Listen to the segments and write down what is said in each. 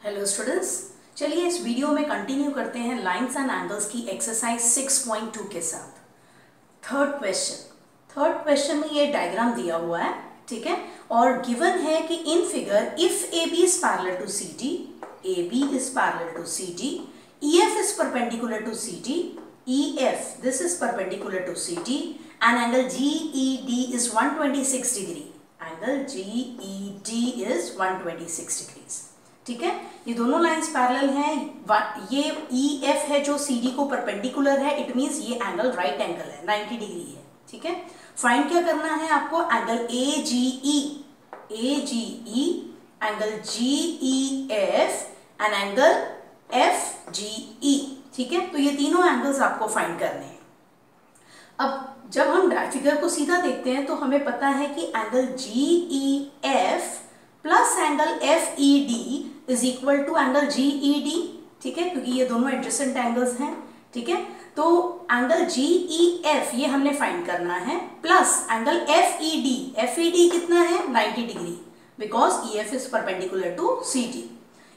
Hello students, चलिए इस video में कंटिन्यू करते हैं लाइंस एंड एंगल्स की एक्सरसाइज 6.2 के साथ। थर्ड क्वेश्चन में ये डायग्राम दिया हुआ है, ठीक है, और गिवन है कि in figure if A B is parallel to C D, A B is parallel to C D, E F is perpendicular to C D, E F this is perpendicular to C D and angle G E D is 126 degree. Angle G E D is 126 degrees, ठीक है। ये दोनों lines parallel हैं। ये E F है जो C D को perpendicular है, इट मींस ये एंगल राइट एंगल है, 90 डिग्री है, ठीक है। फाइंड क्या करना है आपको? Angle A G E, angle G E F and angle F G E, ठीक है। तो ये तीनों एंगल्स आपको फाइंड करने हैं। अब जब हम फिगर को सीधा देखते हैं तो हमें पता है कि angle G E F plus angle F E D is equal to angle G E D, ठीक है, क्योंकि ये दोनों एडजेसेंट एंगल्स हैं, ठीक है। तो एंगल जी ई एफ ये हमने फाइंड करना है, plus angle F E D कितना है? 90 degree, because E F is perpendicular to C D,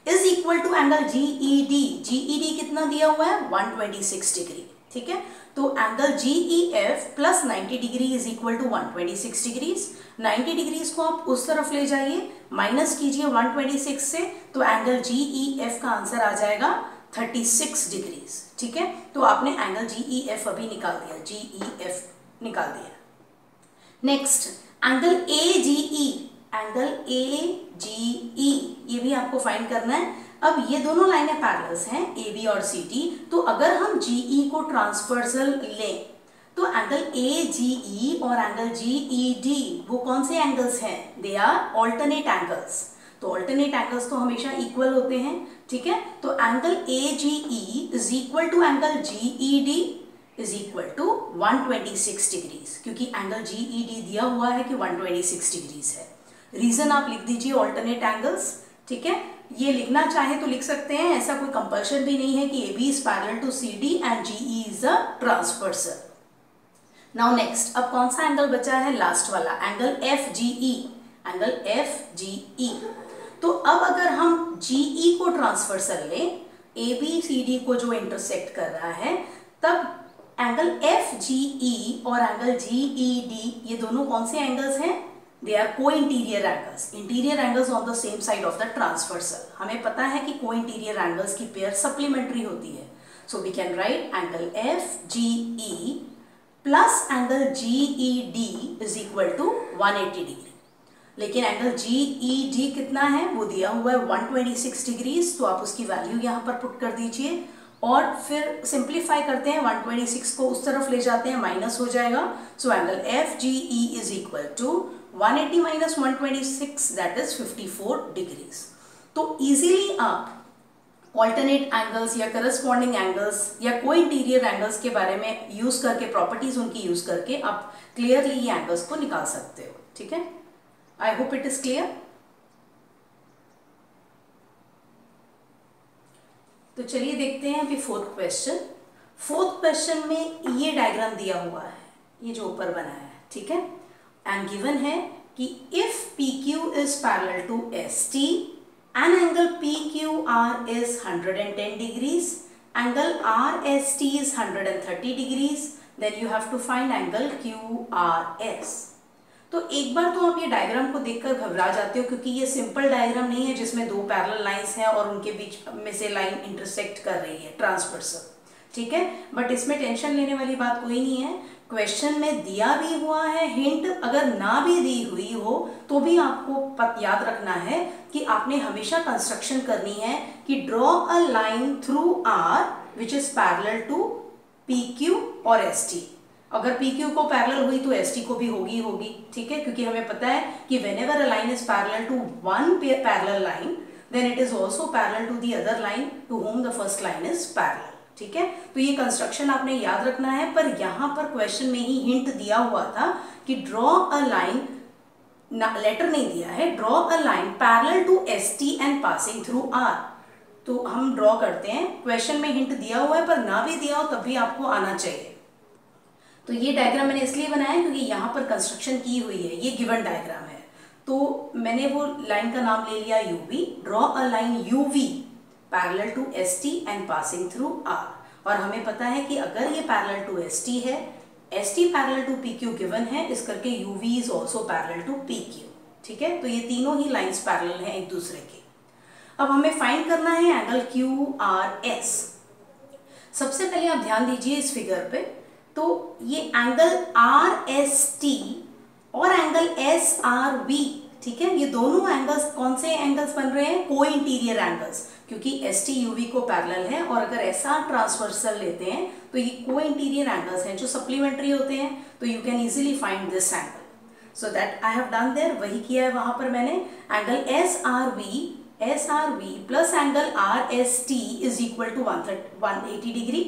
is equal to angle G E D कितना दिया हुआ है? 126 डिग्री, ठीक है। तो angle G E F plus 90 degree is equal to 126 degrees. 90 degrees को आप उस तरफ ले जाइए, माइनस कीजिए 126 से, तो एंगल जी ई एफ का आंसर आ जाएगा 36 डिग्रीज, ठीक है। तो आपने एंगल जी ई एफ अभी निकाल दिया, जी ई एफ निकाल दिया। नेक्स्ट एंगल ए जी ई, ये भी आपको फाइंड करना है। अब ये दोनों लाइनें पैरेलल्स हैं, ए बी और सी डी, तो अगर हम जी ई को ट्रांसवर्सल लें तो एंगल ए जी ई और एंगल जी ई डी वो कौन से एंगल्स हैं? They are alternate angles. तो ऑल्टरनेट एंगल्स तो हमेशा इक्वल होते हैं, ठीक है। तो angle A G E is equal to angle G E D is equal to 126 degrees, क्योंकि एंगल जी ई डी दिया हुआ है कि 126 डिग्रीज है। रीजन आप लिख दीजिए ऑल्टरनेट एंगल्स, ठीक है। ये लिखना चाहे तो लिख सकते हैं, ऐसा कोई कंपल्शन भी नहीं है कि A B is parallel to C D and G E is a transversal. Now next, अब कौन सा एंगल बचा है? लास्ट वाला एंगल एफ जी ई। तो अब अगर हम जी ई को ट्रांसवर्सल लें, ए बी सी डी को जो इंटरसेक्ट कर रहा है, तब एंगल एफ जी ई और एंगल जी ई डी ये दोनों कौन से एंगल्स हैं? दे आर को interior angles on the same side of the transversal. हमें पता है कि को इंटीरियर एंगल्स की पेयर सप्लीमेंट्री होती है, so we can write angle F G E plus angle G E D is equal to 180 degree. लेकिन एंगल जी ई डी कितना है? वो दिया हुआ है 126 डिग्रीज, तो आप उसकी वैल्यू यहाँ पर पुट कर दीजिए और फिर सिंप्लीफाई करते हैं, 126 को उस तरफ ले जाते हैं, माइनस हो जाएगा। So angle F G E is equal to 180 minus 126 that is 54 degrees. तो इजीली आप ऑल्टरनेट एंगल्स या करस्पॉन्डिंग एंगल्स या कोई इंटीरियर एंगल्स के बारे में यूज करके, प्रॉपर्टीज उनकी यूज करके आप क्लियरली ये एंगल्स को निकाल सकते हो, ठीक है। I hope it is clear. तो चलिए देखते हैं अभी फोर्थ क्वेश्चन में ये डायग्राम दिया हुआ है, ये जो ऊपर बना है, ठीक है। एंड गिवन है कि if P Q is parallel to S T and angle PQR is 110 degrees, angle RST is 130 degrees, then you have to find angle QRS। तो एक बार तो आप ये डायग्राम को देखकर घबरा जाते हो, क्योंकि ये सिंपल डायग्राम नहीं है जिसमें दो पैरेलल लाइंस हैं और उनके बीच में से लाइन इंटरसेक्ट कर रही है ट्रांसवर्सल, ठीक है। बट इसमें टेंशन लेने वाली बात कोई नहीं है। क्वेश्चन में दिया भी हुआ है हिंट, अगर ना भी दी हुई हो तो भी आपको याद रखना है कि आपने हमेशा कंस्ट्रक्शन करनी है कि draw a line through R which is parallel to P Q और एस टी। अगर पी क्यू को पैरेलल हुई तो एस टी को भी होगी, ठीक है, क्योंकि हमें पता है कि whenever a line is parallel to one parallel line then it is also parallel to the other line to whom the first line is parallel, ठीक है। तो ये कंस्ट्रक्शन आपने याद रखना है। पर यहाँ पर क्वेश्चन में ही हिंट दिया हुआ था कि ड्रॉ अ लाइन, लेटर नहीं दिया है, draw a line parallel to S T and passing through R. तो हम ड्रॉ करते हैं, क्वेश्चन में हिंट दिया हुआ है पर ना भी दिया हो तब भी आपको आना चाहिए। तो ये डायग्राम मैंने इसलिए बनाया क्योंकि यहाँ पर कंस्ट्रक्शन की हुई है, ये गिवन डायग्राम है। तो मैंने वो लाइन का नाम ले लिया UV. Draw a line UV parallel to ST and passing through R. और हमें पता है कि अगर ये पैरेलल टू एसटी है, ST parallel to PQ given है, इस करके UV is also parallel to PQ. ठीक है, तो ये तीनों ही लाइंस पैरेलल हैं एक दूसरे के। अब हमें फाइंड करना है एंगल क्यू आर एस। सबसे पहले आप ध्यान दीजिए इस फिगर पे, तो ये एंगल आर एस टी और एंगल एस आर वी, ठीक है, ये दोनों एंगल्स कौन से एंगल्स बन रहे हैं? को इंटीरियर एंगल्स, क्योंकि एस टी यूवी को पैरेलल है और अगर एस आर ट्रांसवर्सल लेते हैं तो ये को इंटीरियर एंगल्स हैं जो सप्लीमेंट्री होते हैं। तो you can easily find this angle, so that I have done there, वही किया है वहां पर मैंने। Angle S R V plus angle R S T is equal to 180 degree.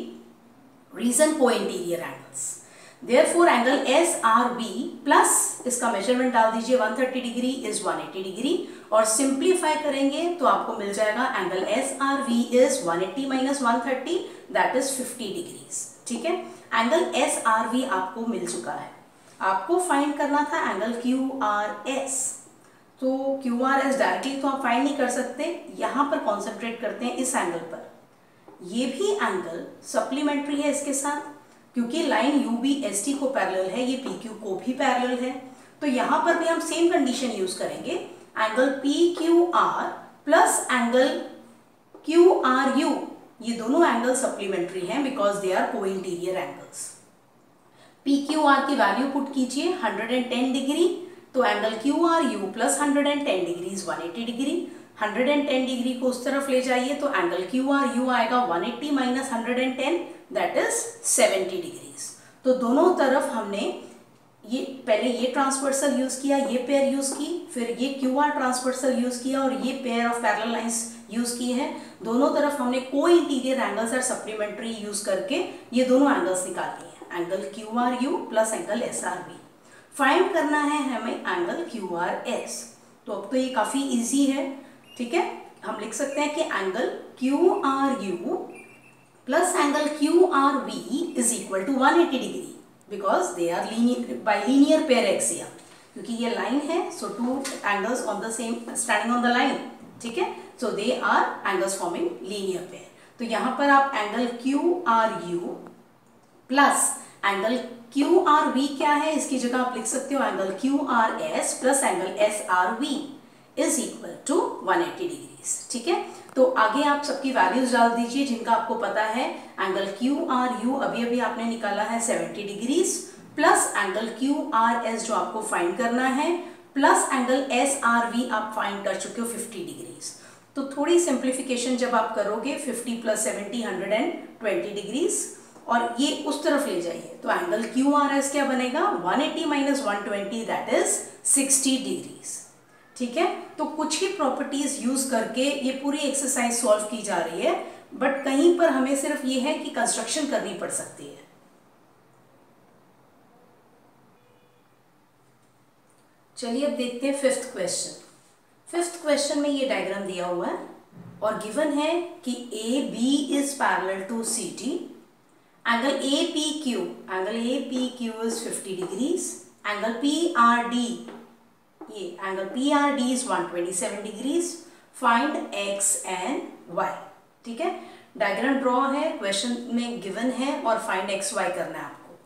Reason को interior angles, therefore angle S R B plus इसका measurement डाल दीजिए 130 डिग्री इज 180 डिग्री, और सिंप्लीफाई करेंगे तो आपको मिल जाएगा angle S R V is 180 minus 130 that is 50 degrees. ठीक है, एंगल एस आर वी आपको मिल चुका है। आपको फाइंड करना था एंगल क्यू आर एस। तो क्यू आर एस डायरेक्टली तो आप फाइंड नहीं कर सकते, यहां पर कॉन्सेंट्रेट करते हैं इस एंगल पर। ये भी एंगल सप्लीमेंट्री है इसके साथ, क्योंकि line U B S T को पैरेलल है, ये पी क्यू को भी पैरेलल है। तो यहां पर भी हम सेम कंडीशन यूज करेंगे, angle P Q R plus angle Q R you, ये दोनों एंगल सप्लीमेंट्री हैं बिकॉज दे आर को interior angles. P Q R की वैल्यू पुट कीजिए 110 डिग्री, तो angle Q R U plus 110 degree 180 degree. 110 degree को उस तरफ ले जाइए तो एंगल क्यू आर यू आएगा 180 माइनस 110 दैट इज 70 डिग्रीज। तो दोनों तरफ हमने ये पहले ये ट्रांसवर्सल यूज किया, ये पेयर यूज की, फिर ये क्यू आर ट्रांसवर्सल यूज किया और ये pair of parallel lines use की है। दोनों तरफ हमने को इंटीरियर एंगल्स और सप्लीमेंट्री यूज करके ये दोनों एंगल्स निकाल लिए, angle Q R U plus angle S R B. Find करना है हमें एंगल क्यू आर एस। तो अब तो ये काफी इजी है, ठीक है, हम लिख सकते हैं कि angle Q R U plus angle Q R V is equal to 180 degree because they are by linear pair axiom, क्योंकि ये लाइन है, so two angles on the same standing on the line, ठीक है, so they are angles forming linear pair. तो यहां पर आप angle Q R U plus angle Q R V क्या है, इसकी जगह आप लिख सकते हो angle Q R S plus angle S R V is equal to 180 degrees. ठीक है, तो आगे आप सबकी वैल्यूज डाल दीजिए जिनका आपको पता है। एंगल क्यू आर यू अभी अभी आपने निकाला है 70 degrees plus angle Q R S जो आपको फाइंड करना है plus angle S R V आप फाइंड कर चुके हो 50 डिग्रीज। तो थोड़ी सिंप्लीफिकेशन जब आप करोगे 50 प्लस 70 120 डिग्रीज और ये उस तरफ ले जाइए तो एंगल क्यू आर एस क्या बनेगा 180 माइनस 120 दैट इज 60 डिग्रीज। ठीक है, तो कुछ ही प्रॉपर्टीज यूज करके ये पूरी एक्सरसाइज सॉल्व की जा रही है, बट कहीं पर हमें सिर्फ ये है कि कंस्ट्रक्शन करनी पड़ सकती है। चलिए अब देखते हैं फिफ्थ क्वेश्चन। फिफ्थ क्वेश्चन में ये डायग्राम दिया हुआ है और गिवन है कि A B is parallel to C T, angle A P Q is 50 degrees, angle P R D, ये angle P R D is 127 degrees, find x and y. ठीक है, डायग्राम ड्रॉ है, क्वेश्चन में given है और find x Y करना है आपको।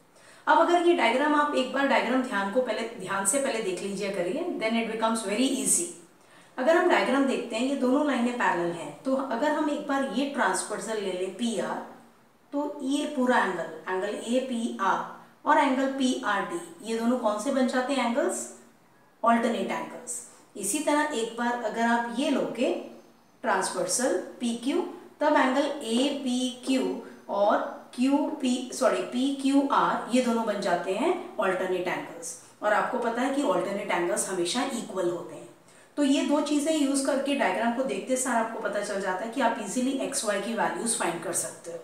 अब अगर ये डायग्राम आप एक बार डायग्राम ध्यान से पहले देख लीजिए करिए, then it becomes very easy. अगर हम डायग्राम देखते हैं ये दोनों लाइनें पैरेलल हैं, तो अगर हम एक बार ये ट्रांसवर्सल ले लें पी आर, तो ये पूरा एंगल ए पी आर और एंगल पी आर डी, ये दोनों कौन से बन जाते हैं एंगल्स? Alternate angles. इसी तरह एक बार अगर आप ये लोगे ट्रांसवर्सल पी क्यू, तब एंगल ए पी क्यू और पी क्यू आर ये दोनों बन जाते हैं ऑल्टरनेट एंगल्स। और आपको पता है कि ऑल्टरनेट एंगल्स हमेशा इक्वल होते हैं। तो ये दो चीजें यूज करके डायग्राम को देखते सार आपको पता चल जाता है कि आप इजीली एक्स वाई की वैल्यूज फाइंड कर सकते हो।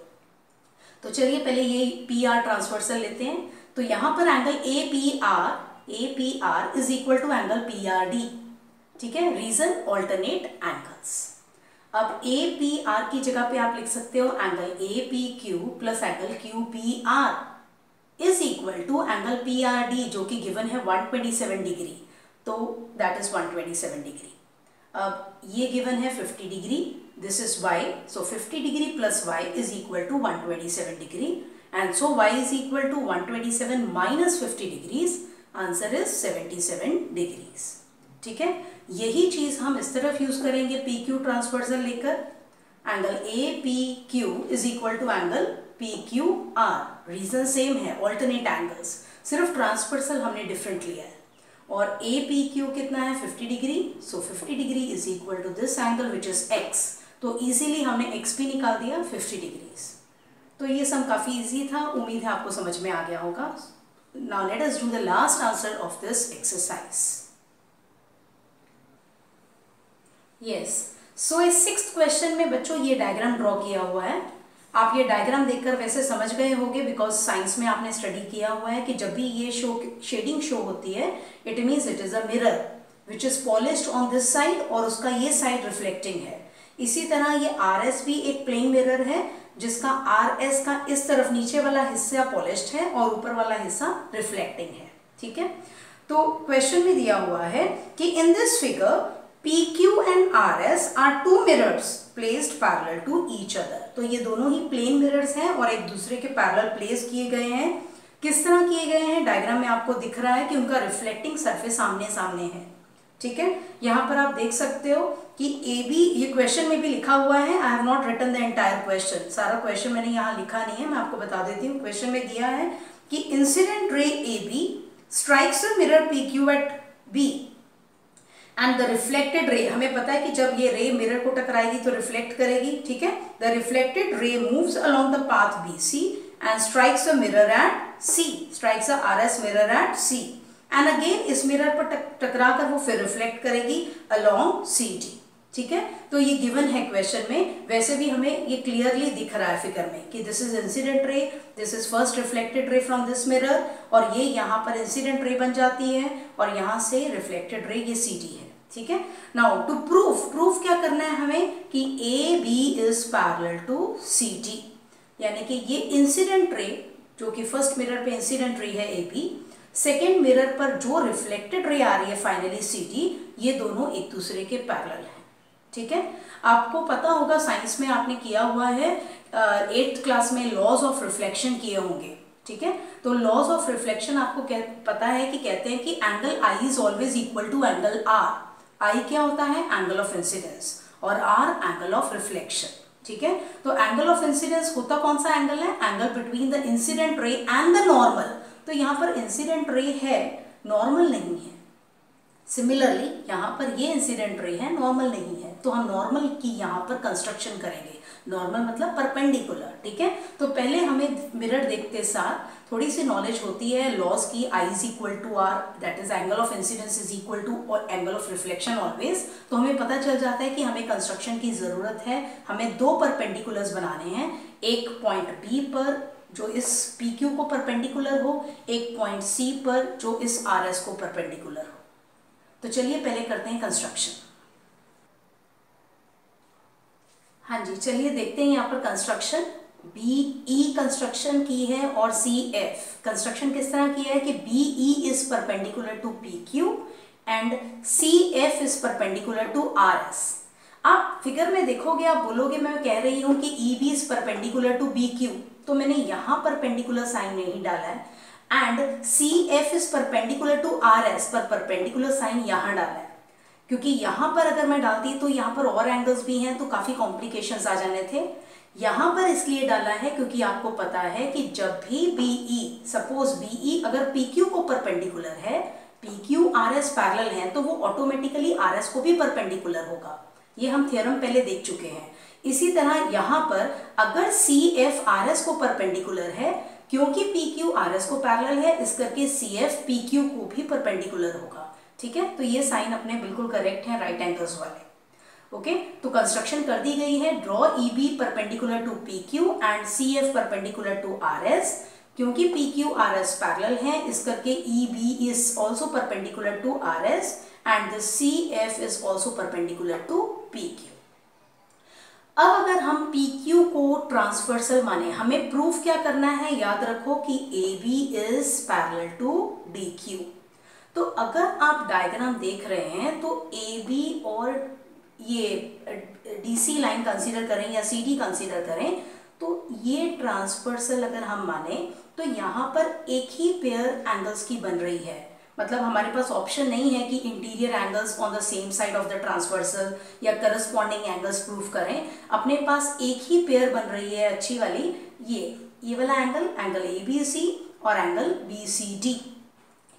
तो चलिए पहले ये पी आर ट्रांसवर्सल लेते हैं। तो यहां पर angle A P R is equal to angle P R D. ठीक है, रीजन ऑल्टरनेट एंगल्स। अब ए पी आर की जगह पे आप लिख सकते हो angle A P Q plus angle Q P R is equal to angle P R D जो कि गिवन है 127 डिग्री। तो दैट इज 127 डिग्री। अब ये गिवन है 50 degree, this is y, so 50 degree plus y is equal to 127 degree, and so y is equal to 127 minus 50 degrees, answer is 77 degrees. ठीक है, यही चीज हम इस तरफ यूज करेंगे PQ ट्रांसवर्सल लेकर, angle APQ is equal to angle PQR, reason same है, ऑल्टरनेट एंगल्स, सिर्फ ट्रांसवर्सल हमने डिफरेंट लिया है। और APQ कितना है 50 degree, so 50 degree is equal to this angle which is x, तो इजीली हमने x भी निकाल दिया 50 डिग्रीज। तो ये सम काफी इजी था, उम्मीद है आपको समझ में आ गया होगा। Now let us do the last answer of this exercise. Yes, so इस 6th क्वेश्चन में बच्चों ये डायग्राम ड्रॉ किया हुआ है। आप ये डायग्राम देखकर वैसे समझ गए होंगे, बिकॉज साइंस में आपने स्टडी किया हुआ है कि जब भी ये शेडिंग शो होती है, it means it is a mirror which is polished on this side और उसका ये साइड रिफ्लेक्टिंग है। इसी तरह ये RS भी एक प्लेन मिरर है जिसका RS का इस तरफ नीचे वाला हिस्सा पॉलिश्ड है और ऊपर वाला हिस्सा रिफ्लेक्टिंग है। ठीक है, तो क्वेश्चन में दिया हुआ है कि in this figure PQ and RS are two mirrors placed parallel to each other। तो ये दोनों ही प्लेन मिरर्स हैं और एक दूसरे के पैरेलल प्लेस किए गए हैं। किस तरह किए गए हैं, डायग्राम में आपको दिख रहा है कि उनका रिफ्लेक्टिंग सरफेस आमने सामने है। ठीक है, यहाँ पर आप देख सकते हो कि AB, ये क्वेश्चन में भी लिखा हुआ है, I have not written the entire question, सारा क्वेश्चन मैंने यहाँ लिखा नहीं है, मैं आपको बता देती हूँ। क्वेश्चन में दिया है कि incident ray AB strikes a mirror PQ at B and the reflected ray, हमें पता है कि जब ये रे मिरर को टकराएगी तो रिफ्लेक्ट करेगी। ठीक है, द रिफ्लेक्टेड रे moves along the path BC and strikes a mirror at C, strikes a RS mirror at C, and again इस मिरर पर टकरा कर वो फिर रिफ्लेक्ट करेगी अलोंग CD। ठीक है, तो ये गिवन है क्वेश्चन में, वैसे भी हमें ये क्लियरली दिख रहा है फिगर में कि this is incident ray, this is first reflected ray from this mirror, और ये यहाँ पर इंसिडेंट रे बन जाती है और यहाँ से रिफ्लेक्टेड रे ये CD है। ठीक है, नाउ टू प्रूफ क्या करना है हमें कि AB is parallel to CD, यानी कि ये इंसिडेंट रे जो कि फर्स्ट मिरर पे इंसिडेंट रे है AB, सेकेंड मिरर पर जो रिफ्लेक्टेड रे आ रही है फाइनली CD, ये दोनों एक दूसरे के पैरेलल है। ठीक है, आपको पता होगा साइंस में आपने किया हुआ है, 8th क्लास में लॉज ऑफ रिफ्लेक्शन किए होंगे। ठीक है, तो लॉज ऑफ रिफ्लेक्शन आपको पता है कि कहते हैं कि angle I is always equal to angle R। I क्या होता है, एंगल ऑफ इंसिडेंस, और R एंगल ऑफ रिफ्लेक्शन। ठीक है, तो एंगल ऑफ इंसिडेंस होता कौन सा एंगल है, angle between the incident ray and the normal. तो यहाँ पर इंसिडेंट रे है, नॉर्मल नहीं है। सिमिलरली यहाँ पर ये इंसिडेंट रे है, नॉर्मल नहीं है, तो हम नॉर्मल की यहाँ पर कंस्ट्रक्शन करेंगे। नॉर्मल मतलब परपेंडिकुलर। ठीक है, तो पहले हमें मिरर देखते साथ थोड़ी सी नॉलेज होती है लॉज की, I is equal to R, that is angle of incidence is equal to angle of reflection always. तो हमें पता चल जाता है कि हमें कंस्ट्रक्शन की जरूरत है, हमें दो परपेंडिकुलर्स बनाने हैं, एक पॉइंट B पर जो इस PQ को परपेंडिकुलर हो, एक पॉइंट C पर जो इस RS को परपेंडिकुलर हो। तो चलिए पहले करते हैं कंस्ट्रक्शन। हाँ जी, चलिए देखते हैं यहाँ पर कंस्ट्रक्शन। BE कंस्ट्रक्शन की है और CF कंस्ट्रक्शन किस तरह की है कि BE is perpendicular to PQ and CF is perpendicular to RS। आप फिगर में देखोगे, आप बोलोगे मैं कह रही हूँ कि EB is perpendicular to BQ, तो मैंने यहाँ परपेंडिकुलर साइन नहीं डाला है, and CF is perpendicular to RS पर परपेंडिकुलर साइन यहाँ डाला है, क्योंकि यहाँ पर अगर मैं डालती तो यहाँ पर और एंगल्स भी हैं तो काफी कॉम्प्लिकेशंस आ जाने थे। यहाँ पर इसलिए डाला है क्योंकि आपको पता है कि जब भी BE, सपोज BE अगर PQ को परपेंडिकुलर है, PQ RS पैरेलल है, तो वो ऑटोमेटिकली RS को भी परपेंडिकुलर होगा। ये हम थ्योरम पहले देख चुके हैं। इसी तरह यहाँ पर अगर CF RS को परपेंडिकुलर है, क्योंकि PQ RS को पैरेलल है, इस करके CF PQ को भी परपेंडिकुलर होगा। ठीक है, तो ये साइन अपने बिल्कुल करेक्ट है, राइट एंगल्स वाले। ओके, तो कंस्ट्रक्शन कर दी गई है। Draw EB perpendicular to PQ and CF perpendicular to RS। क्योंकि PQ RS पैरेलल है, इस करके EB is also perpendicular to RS and the CF is also perpendicular to PQ। अब अगर हम PQ को ट्रांसवर्सल माने, हमें प्रूफ क्या करना है, याद रखो कि AB is parallel to DQ। तो अगर आप डायग्राम देख रहे हैं तो ए बी और ये DC लाइन कंसीडर करें या CD कंसीडर करें, तो ये ट्रांसवर्सल अगर हम माने तो यहाँ पर एक ही पेयर एंगल्स की बन रही है। मतलब हमारे पास ऑप्शन नहीं है कि interior angles on the same side of the transversal या करस्पॉन्डिंग एंगल्स प्रूफ करें। अपने पास एक ही पेयर बन रही है अच्छी वाली, ये वाला एंगल ABC और एंगल BCD।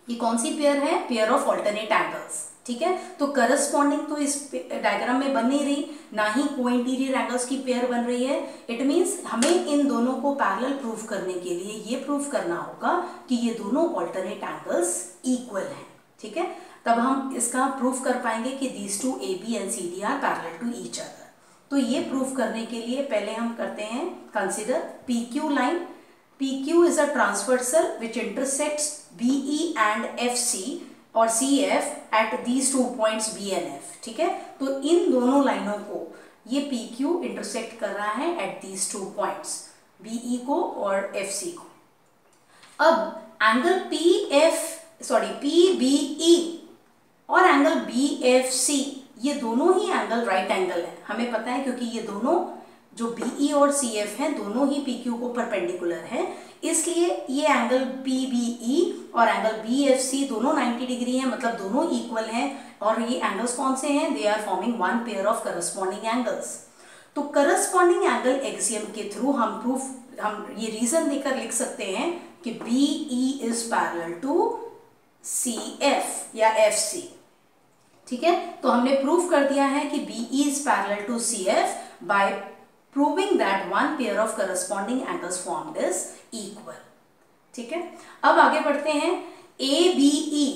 ये कौन सी पेयर है? Pair of alternate angles. ठीक है, तो करस्पॉन्डिंग तो इस डायग्राम में बन नहीं रही, ना ही को इंटीरियर एंगल्स की पेयर बन रही है। इट मीन्स हमें इन दोनों को पैरेलल प्रूफ करने के लिए ये प्रूफ करना होगा कि ये दोनों ऑल्टरनेट एंगल्स इक्वल हैं। ठीक है, तब हम इसका प्रूफ कर पाएंगे कि these two AB and CD are parallel to each other. तो ये प्रूफ करने के लिए पहले हम करते हैं consider PQ line. PQ is a transversal which intersects BE and FC और CF at these 2 points B and F। ठीक है, तो इन दोनों लाइनों को ये PQ इंटरसेक्ट कर रहा है एट दीज 2 पॉइंट्स, BE को और FC को। अब एंगल PBE और एंगल BFC, ये दोनों ही एंगल राइट एंगल है, हमें पता है, क्योंकि ये दोनों जो BE और CF हैं दोनों ही PQ को परपेंडिकुलर है, इसलिए ये एंगल PBE और एंगल BFC दोनों 90 डिग्री हैं, मतलब दोनों इक्वल हैं। और ये एंगल्स कौन से हैं? They are forming one pair of corresponding angles. तो करस्पॉन्डिंग एंगल एक्सियम के थ्रू हम ये रीजन देकर लिख सकते हैं कि BE is parallel to CF या FC। ठीक है, तो हमने प्रूफ कर दिया है कि BE is parallel to CF by proving that one pair of corresponding angles formed is equal। ठीक है, अब आगे बढ़ते हैं। ABE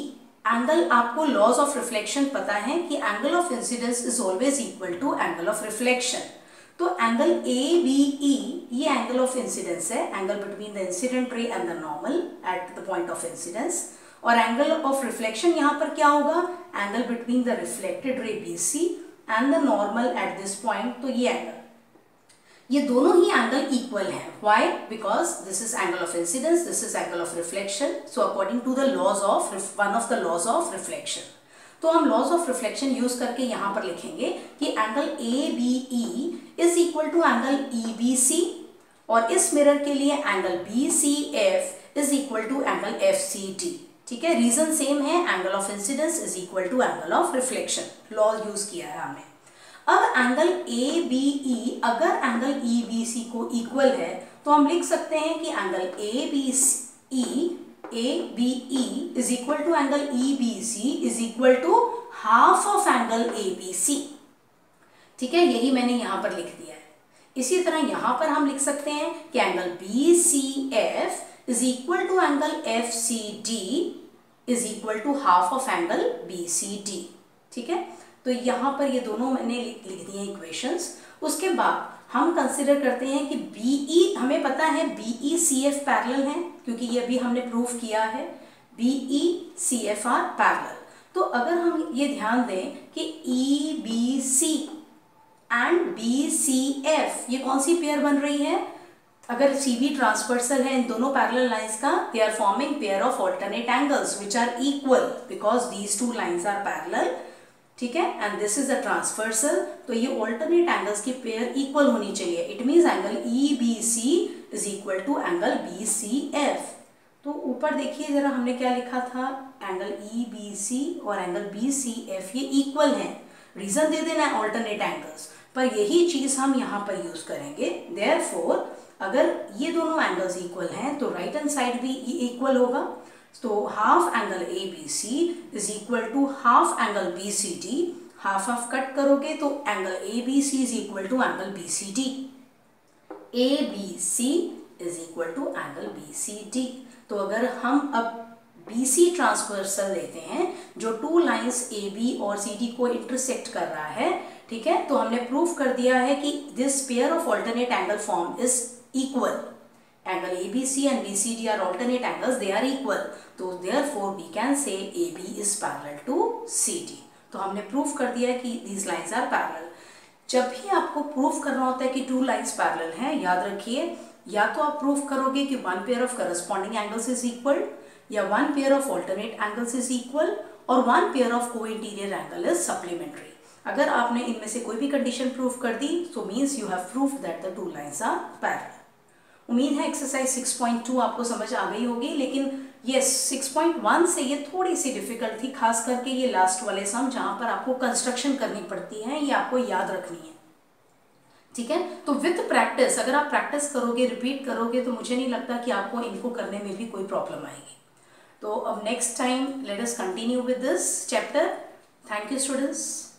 एंगल, आपको लॉज ऑफ रिफ्लेक्शन पता है कि angle of incidence is always equal to angle of reflection. तो एंगल ABE ये एंगल ऑफ इंसिडेंस है, angle between the incident ray and the normal at the point of incidence. और angle of reflection यहाँ पर क्या होगा? Angle between the reflected ray BC and the normal at this point. तो ये angle, ये दोनों ही एंगल इक्वल हैं। Why? Because this is angle of incidence, this is angle of reflection. So according to the laws of one of the laws of reflection, तो हम laws of reflection use करके यहाँ पर लिखेंगे कि angle ABE is equal to angle EBC, और इस mirror के लिए angle BCF is equal to angle FCD। ठीक है, रीजन सेम है, angle of incidence is equal to angle of reflection, law use किया है हमने। अब एंगल ABE अगर एंगल EBC को इक्वल है तो हम लिख सकते हैं कि angle ABE is equal to angle EBC is equal to half of angle ABC। ठीक है, यही मैंने यहां पर लिख दिया है। इसी तरह यहां पर हम लिख सकते हैं कि angle BCF is equal to angle FCD is equal to half of angle BCD। ठीक है, तो यहाँ पर ये दोनों मैंने लिख दिए इक्वेशंस। उसके बाद हम कंसिडर करते हैं कि BE, हमें पता है BE CF पैरेलल है, क्योंकि ये अभी हमने प्रूफ किया है, BE CF आर पैरेलल। तो अगर हम ये ध्यान दें कि EBC एंड BCF ये कौन सी पेयर बन रही है? अगर CB ट्रांसवर्सल है इन दोनों पैरेलल लाइंस का, they are forming pair of alternate angles which are equal because these two lines are parallel. ठीक है, and this is a transversal, तो ये ऑल्टरनेट एंगल्स की पेयर इक्वल होनी चाहिए। It means angle EBC is equal to angle BCF। तो ऊपर देखिए जरा हमने क्या लिखा था, एंगल EBC और एंगल BCF ये इक्वल हैं। रीजन दे देना है ऑल्टरनेट एंगल्स, पर यही चीज हम यहाँ पर यूज करेंगे। देयरफॉर अगर ये दोनों एंगल्स इक्वल हैं तो राइट हैंड साइड भी इक्वल होगा। तो half angle ABC is equal to half angle BCD, half half cut करोगे तो angle ABC is equal to angle BCD, ABC is equal to angle BCD। तो अगर हम अब BC ट्रांसवर्सल लेते हैं जो टू लाइंस AB और CD को इंटरसेक्ट कर रहा है, ठीक है, तो हमने प्रूफ कर दिया है कि this pair of alternate angle form is equal. Angle ABC and BCD are alternate angles, they are equal. तो therefore we can say AB is parallel to CD। तो हमने प्रूफ कर दिया है कि these lines are parallel। जब भी आपको प्रूफ करना होता है कि टू लाइंस पैरेलल हैं, याद रखिए या तो आप प्रूफ करोगे कि one pair of corresponding angles is equal, या one pair of alternate angles is equal और one pair of co interior angle is supplementary. अगर आपने इनमें से कोई भी कंडीशन प्रूव कर दी so means you have proved that the two lines are parallel. उम्मीद है एक्सरसाइज 6.2 आपको समझ आ गई होगी, लेकिन यस 6.1 से ये थोड़ी सी डिफिकल्ट थी, खास करके ये लास्ट वाले सम जहां पर आपको कंस्ट्रक्शन करनी पड़ती है, ये आपको याद रखनी है, ठीक है। तो विथ प्रैक्टिस अगर आप प्रैक्टिस करोगे, रिपीट करोगे, तो मुझे नहीं लगता कि आपको इनको करने में भी कोई प्रॉब्लम आएगी। तो अब next time let us continue with this chapter. Thank you students.